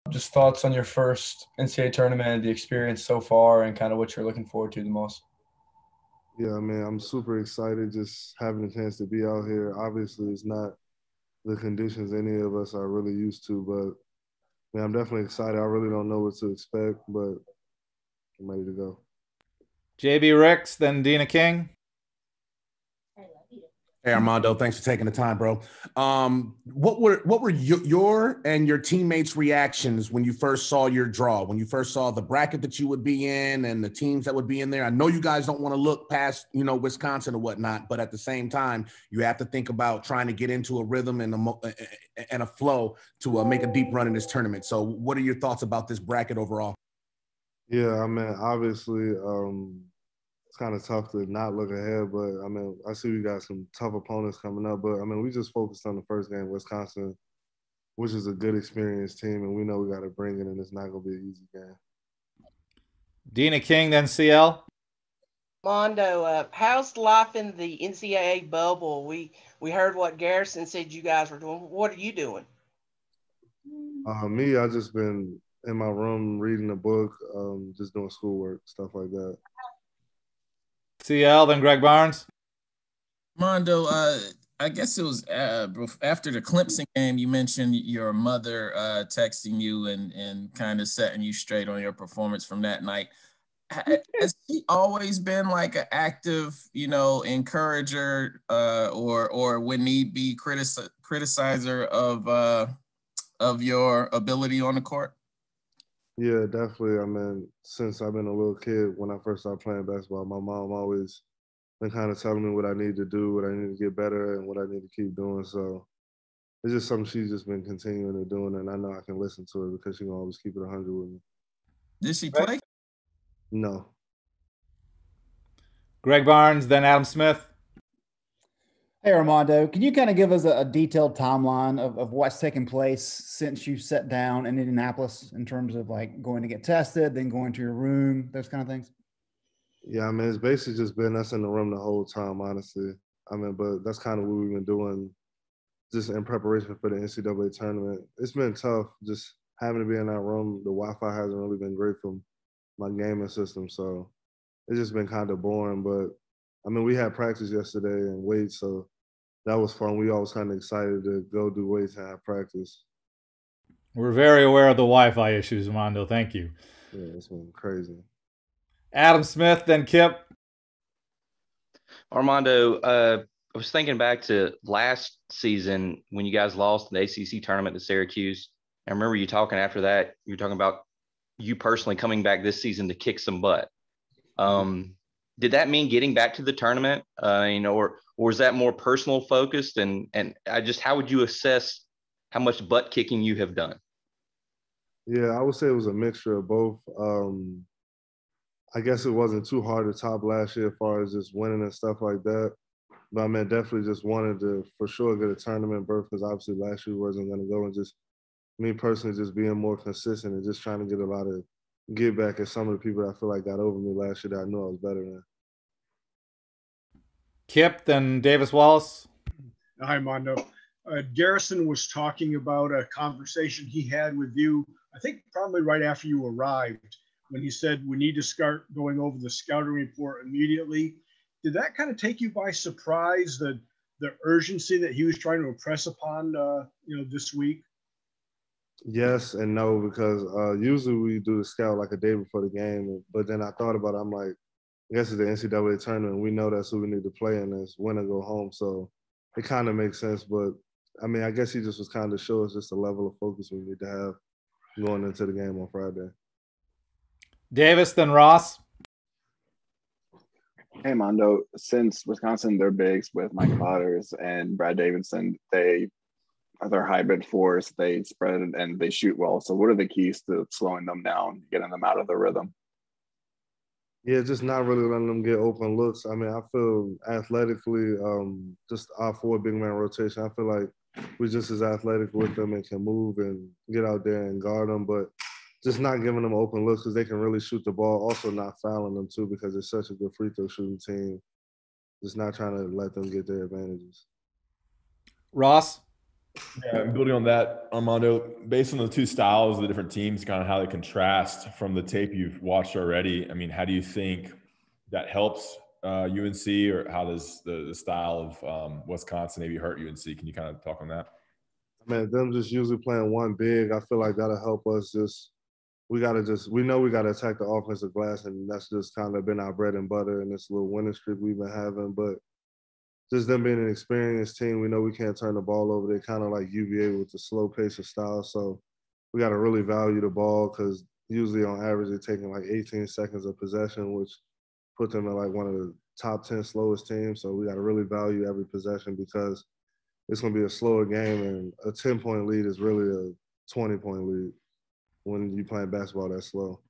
Just thoughts on your first NCAA tournament, the experience so far, and kind of what you're looking forward to the most. Yeah, man, I'm super excited just having a chance to be out here. Obviously, it's not the conditions any of us are really used to, but man, I'm definitely excited. I really don't know what to expect, but I'm ready to go. JB Ricks, then Dina King. Hey Armando, thanks for taking the time, bro. What were your and your teammates' reactions when you first saw your draw? When you first saw the bracket that you would be in and the teams that would be in there? I know you guys don't want to look past, Wisconsin or whatnot, but at the same time, you have to think about trying to get into a rhythm and a flow to make a deep run in this tournament. So, what are your thoughts about this bracket overall? Yeah, I mean, obviously, it's kind of tough to not look ahead, but I mean, I see we got some tough opponents coming up, but I mean, we just focused on the first game, Wisconsin, which is a good experienced team, and we know we got to bring it, and it's not going to be an easy game. Dina King, then CL. Mondo, how's life in the NCAA bubble? We heard what Garrison said you guys were doing. What are you doing? Me, I just been in my room reading a book, just doing schoolwork, stuff like that. CL, then Greg Barnes. Mondo, I guess it was after the Clemson game, you mentioned your mother texting you and kind of setting you straight on your performance from that night. Has she always been like an active, encourager or when need be criticizer of your ability on the court? Yeah, definitely. I mean, since I've been a little kid, when I first started playing basketball, my mom always been kind of telling me what I need to do, what I need to get better, and what I need to keep doing. So it's just something she's just been continuing to do, and I know I can listen to her because she can always keep it 100 with me. Did she play? No. Greg Barnes, then Adam Smith. Hey, Armando, can you kind of give us a detailed timeline of what's taken place since you sat down in Indianapolis in terms of like going to get tested, then going to your room, those kind of things? Yeah, I mean, it's basically just been us in the room the whole time, honestly. I mean, but that's kind of what we've been doing just in preparation for the NCAA tournament. It's been tough just having to be in that room. The Wi-Fi hasn't really been great from my gaming system, so it's just been kind of boring. But I mean, we had practice yesterday and weights, so that was fun. We all was kind of excited to go do weights and have practice. We're very aware of the Wi-Fi issues, Armando. Thank you. Yeah, it's been crazy. Adam Smith, then Kip. Armando, I was thinking back to last season when you guys lost the ACC tournament to Syracuse. I remember you talking after that. You were talking about you personally coming back this season to kick some butt. Did that mean getting back to the tournament, or is that more personal focused? And how would you assess how much butt kicking you have done? Yeah, I would say it was a mixture of both. I guess it wasn't too hard to top last year as far as just winning and stuff like that. But I mean, definitely just wanted to for sure get a tournament berth because obviously last year wasn't going to go, and just me personally just being more consistent and just trying to get a lot of get back at some of the people that I feel like got over me last year that I knew I was better than. Kip, then Davis Wallace. Hi, Mondo. Garrison was talking about a conversation he had with you, I think probably right after you arrived, when he said we need to start going over the scouting report immediately. Did that kind of take you by surprise, the urgency that he was trying to impress upon this week? Yes and no, because usually we do the scout like a day before the game, but then I thought about it, I'm like, I guess it's the NCAA tournament. We know that's who we need to play in this, win or go home. So it kind of makes sense. But, I mean, I guess he just was kind of show us just the level of focus we need to have going into the game on Friday. Davis, then Ross. Hey, Mondo. Since Wisconsin, they're bigs with Mike Potters and Brad Davidson. They're hybrid force. They spread and they shoot well. So what are the keys to slowing them down, getting them out of the rhythm? Yeah, just not really letting them get open looks. I mean, I feel athletically, just our four big man rotation, I feel like we're just as athletic with them and can move and get out there and guard them, but just not giving them open looks because they can really shoot the ball. Also not fouling them too because it's such a good free throw shooting team. Just not trying to let them get their advantages. Ross? Yeah, and building on that, Armando, based on the two styles of the different teams, kind of how they contrast from the tape you've watched already, I mean, how do you think that helps UNC, or how does the style of Wisconsin maybe hurt UNC? Can you kind of talk on that? Man, them just usually playing one big, I feel like that'll help us we know we gotta attack the offensive glass, and that's just kind of been our bread and butter in this little winning streak we've been having. But just them being an experienced team, we know we can't turn the ball over. They're kind of like UVA with the slow pace of style. So we got to really value the ball, because usually on average they're taking like 18 seconds of possession, which put them in like one of the top 10 slowest teams. So we got to really value every possession, because it's going to be a slower game, and a 10-point lead is really a 20-point lead when you're playing basketball that slow.